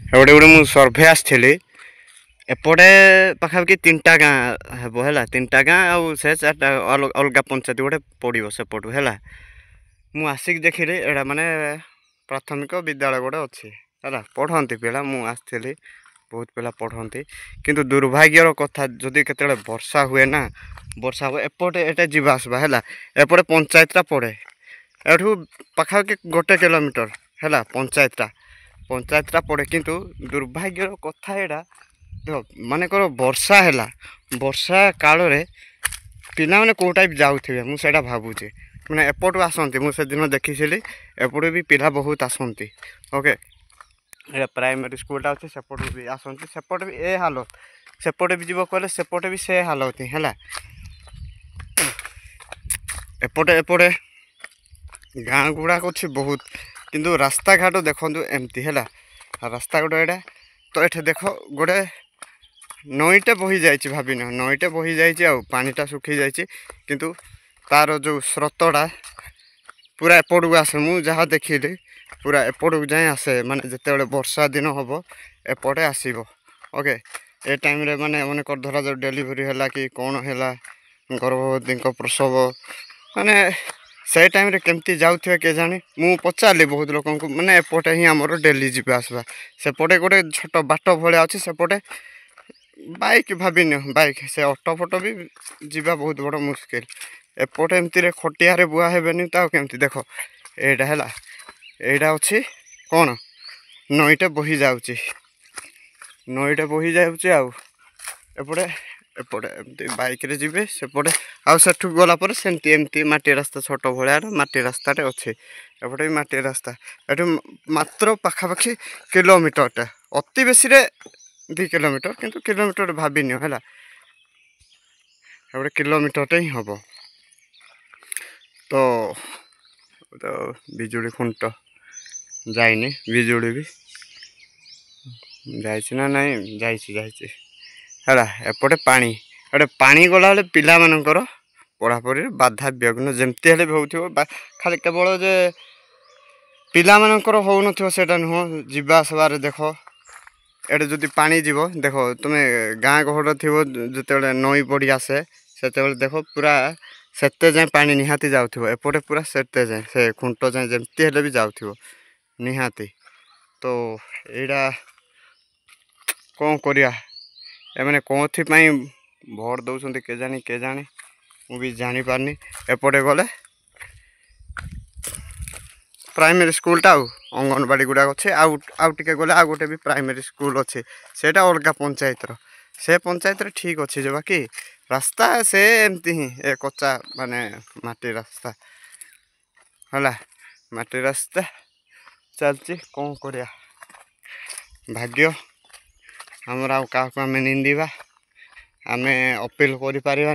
एपटे गोटे मुझे सर्भे आसली एपटे पाखापाखि 3टा गाँ हे है 3टा गाँ आउ से 4टा अलग पंचायत गोटे पड़ो सेपटू है मुझे आसिक देखिली एटा माने प्राथमिक विद्यालय गोटे अच्छी है पढ़ती पिला मुझे बहुत पिला पढ़ती किंतु दुर्भाग्यर कथा जदि केते वर्षा हुए ना वर्षा हुए एपटे एटे जीवा आसवा है एपटे पंचायतटा पड़े एठू पाखापाखि 1 किलोमीटर है पंचायतटा पड़े किंतु दुर्भाग्यर कथा एटा देख माने कर वर्षा है वर्षा काल रे पिला माने कोटा जाऊे मुझे भावुचे मैंने एपटू आसती मुझे दिन देखी एपटू भी पिला बहुत आसती ओके ये प्राइमरी स्कूलटा अच्छे सेपटू भी आसती सेपटे भी ए हालत सेपटे भी जीव कहले सेपटे भी से हालत है एपटे एपटे गाँ गुड़ाक अच्छी बहुत किंतु रास्ता घाट देखु एमती है रास्ता घाट एटा तो ये देख गोटे नईटे बही जाइए भाविन नईटे बही जाइए पानीटा सुखी जाइए किंतु तार जो स्रोतटा पूरा एपटू आसे मुझे जहाँ देखिली पूरा एपटू जाए आसे माने जिते वर्षा दिन हम एपटे आसब ओके ए टाइम रे माने मन धरा जो डेलीवरी है कि कौन है गर्भवती प्रसव माने से टाइम रे केमती जाऊे के जानी मु पचारि बहुत लोक मैंने एपटे ही आमर डेली जी आसवा सेपटे गोटे छोट बाट भाया अच्छे सेपटे बाइक भाविन बाइक से ऑटो फोटो भी जीवा बहुत बड़ मुस्किल एपटे एमती खटिया बुआ हेबेनि तो केमती देख एटा है एटा अच्छी कौन नईटे बही जाऊँगी नईटे बही जाऊँगी आउपटे एपटे एमती बाइक रे जीवे सेपटे आठू गलापर सेमती एमती माटी रास्ता छोट भाया माटी रास्ताटे अच्छे एपटे भी माटी रास्ता एटू मात्र पाखापाखि किलोमीटरटा अति बेसी 2 किलोमीटर किंतु किलोमीटर भाविन है एपटे किलोमीटरटे ही हम तो बिजुली खुंट जाइनी बिजुली भी जाना नहीं जाइए है एपटे पानी एटे पानी गला पिला मानकर पढ़ापढ़ी बाधा विघ्न जमती हेल्ले भी हो खाली केवल जे पिला मानकर हो ना नुह जीवा आसबार देख एटे जदि पानी जीव देख तुम्हें गाँ गहड़ थी जिते नई पड़ी आसे से देख पूरा सेते जाए पानी निहाती जाऊँ एपटे पूरा सेते जाए से खुंट जाए जमती हेल्ले भी जाऊँ निहाती तो यहाँ कौन करिया एमाने कौन भोट दौरान के जानी मु भी जानी पारनी एपटे गले प्राइमरी स्कूलटा अंगनवाड़ी गुड़ाक अच्छे आउटे गले आ गोटे भी प्राइमरी स्कूल अच्छे से अलग पंचायत रे ठीक अच्छे जो बाकी रास्ता से एमती ही ए कच्चा माने माटी रास्ता है माटी रास्ता चलती कौन करिया भाग्य आमर आम निंदा आम अपील करें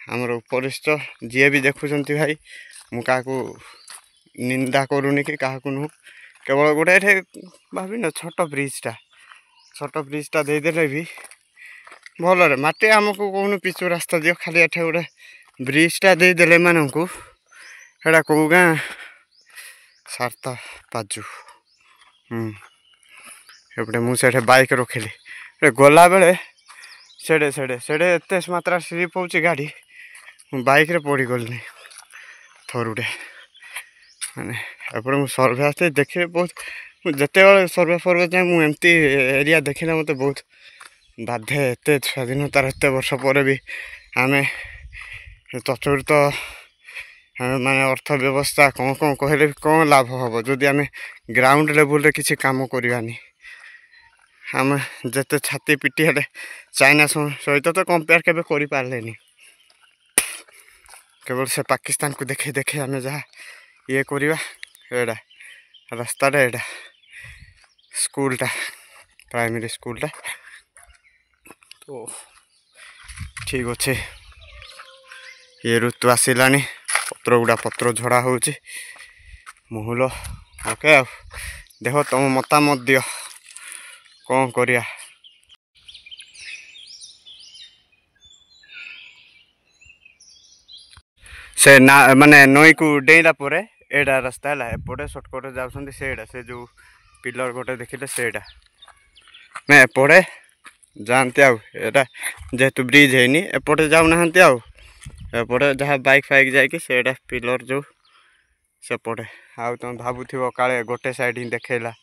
आमर उपरिष्ट जी भी देखुं भाई मुझे निंदा करूनी कि क्या नुह केवल गोटे भाविन छोट ब्रिजटा देदेले भी भल मटे आमको कौन पिचु रास्ता दियो खाली एठे गोटे ब्रिजटा देदेले मानू एटा कौ गाँ सार्थ पाजु एपटे मुझे बाइक रखिली गला बेले सेड़े सेड़े सेड़े एत मात्रा स्लीप हो गाड़ी बाइक रे पड़ी गली थरुटे माने एपटे मुझे सर्भे आसते देखे बहुत जिते सर्भे फर्भे जाए मुझे एरिया देखने मत बहुत बाधे एत स्वाधीनतार एत वर्ष पर भी आम तत्त माने अर्थ व्यवस्था कौन कौन कहले कौन लाभ हम जदि आम ग्राउंड लेवल रे किसी काम करवानी आम जिते छाती पिटी हेले चाइना सहित तो कंपेयर केबे करि पारलेनी केवल से पाकिस्तान को देखे देखे आम जहाँ ये करवा एटा रास्ताटा एटा स्कूलटा प्राइमरी स्कूलटा तो ठीक अच्छे ये ऋतु आसलानी पत्र गुड़ा पत्र झड़ा हो मुहुल ओके देख तुम मतामत दियो कौन करिया से ना माने नई को डेला एटा रास्ता है एपटे सर्टकट जाऊँ से जो पिलर गोटे देखिले सेटा ना एपटे जाते आटा जेहेतु ब्रिज है एपटे जाऊना एपटे जहाँ बाइक फाइक जाकि सेटा पिलर जो सेपटे आउ तुम भावुव काले गोटे साइड ही देखला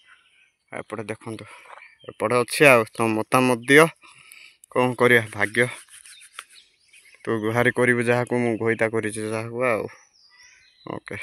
एपटे देखु एपटे अच्छे तुम मतामत दियो कौन कर भाग्य तू गुहारी करू जहाँ को मुझा कर ओके।